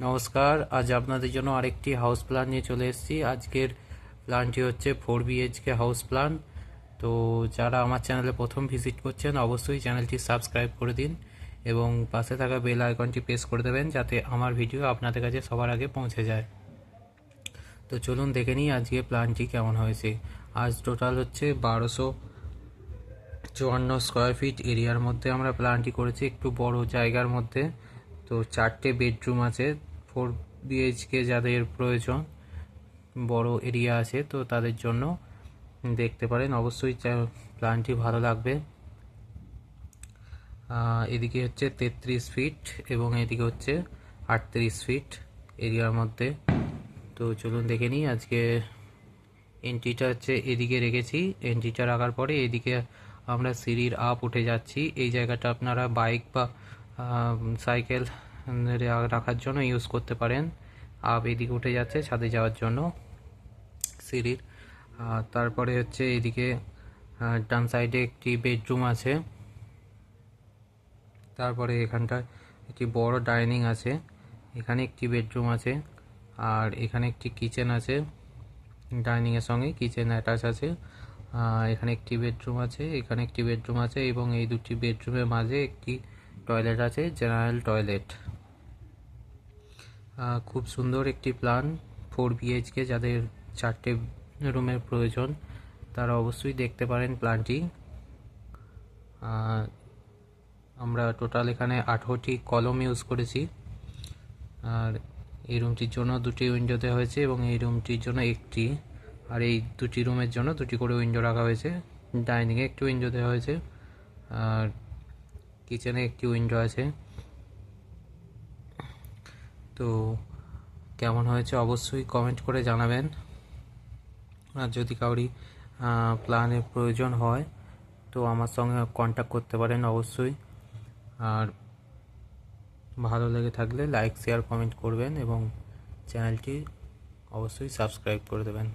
নমস্কার, আজ আপনাদের জন্য আরেকটি হাউস প্ল্যান নিয়ে চলে এসেছি। আজকের প্ল্যানটি হচ্ছে 4 BHK হাউস প্ল্যান। তো যারা আমার চ্যানেলে প্রথম ভিজিট করছেন অবশ্যই চ্যানেলটি সাবস্ক্রাইব করে দিন এবং পাশে থাকা বেল আইকনটি প্রেস করে দেবেন যাতে আমার ভিডিও আপনাদের কাছে সবার আগে পৌঁছে যায়। তো চলুন দেখে নিই আজকে প্ল্যানটি কেমন হয়েছে। আজ টোটাল হচ্ছে 1254 স্কোয়ার ফিট এরিয়ার মধ্যে আমরা প্ল্যানটি করেছি, একটু বড় জায়গার মধ্যে। তো 4টে বেডরুম আছে। 4 BHK যাদের প্রয়োজন, বড় এরিয়া আছে, তো তাদের জন্য দেখতে পারেন। অবশ্যই প্ল্যানটি ভালো লাগবে। এদিকে হচ্ছে 33 ফিট এবং এদিকে হচ্ছে 38 ফিট এরিয়ার মধ্যে। তো চলুন দেখে নিই। আজকে এন্ট্রিটা হচ্ছে এদিকে রেখেছি। এন্ট্রিটা রাখার পরে এদিকে আমরা সিঁড়ির আপ উঠে যাচ্ছি। এই জায়গাটা আপনারা বাইক বা সাইকেল রাখার জন্য ইউজ করতে পারেন। আপ এদিকে উঠে যাচ্ছে ছাদে যাওয়ার জন্য সিঁড়ির। তারপরে হচ্ছে এদিকে ডান সাইডে একটি বেডরুম আছে। তারপরে এখানটায় একটি বড় ডাইনিং আছে, এখানে একটি বেডরুম আছে, আর এখানে একটি কিচেন আছে। ডাইনিংয়ের সঙ্গে কিচেন অ্যাটাচ আছে। এখানে একটি বেডরুম আছে, এখানে একটি বেডরুম আছে এবং এই দুটি বেডরুমের মাঝে একটি টয়লেট আছে, জেনারেল টয়লেট। খুব সুন্দর একটি প্ল্যান। 4 BHK যাদের 4টে রুমের প্রয়োজন তারা অবশ্যই দেখতে পারেন প্ল্যানটি। আমরা টোটাল এখানে 18টি কলম ইউজ করেছি। আর এই রুমটির জন্য 2টি উইন্ডো দেওয়া হয়েছে এবং এই রুমটির জন্য একটি, আর এই দুটি রুমের জন্য 2টি করে উইন্ডো রাখা হয়েছে। ডাইনিংয়ে একটি উইন্ডো দেওয়া হয়েছে আর কিচেনে একটি উইন্ডো আছে। তো কেমন হয়েছে অবশ্যই কমেন্ট করে জানাবেন। আর যদি কাউরি প্ল্যানের প্রয়োজন হয় তো আমার সঙ্গে কন্ট্যাক্ট করতে পারেন অবশ্যই। আর ভালো লেগে থাকলে লাইক শেয়ার কমেন্ট করবেন এবং চ্যানেলটি অবশ্যই সাবস্ক্রাইব করে দেবেন।